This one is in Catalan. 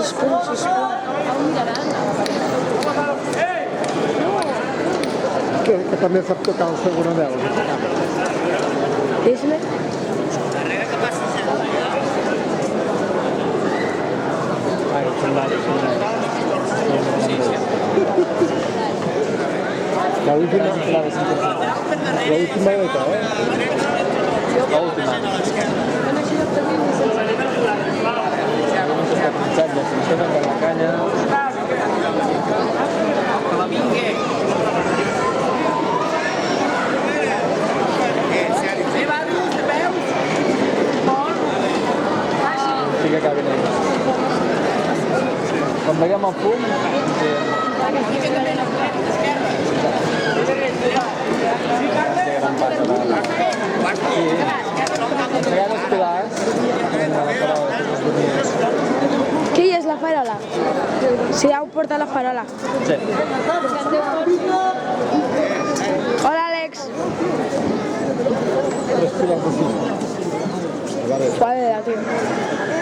punts. Que també sap tocar el segona veu. Deixa'm. L'última volta, L'última. La canya. La vingue. Sí que acabin ells. Quan veiem el fum, Qui és la farola? Si heu portat la farola. sí. Hola, Àlex. Joder, tío.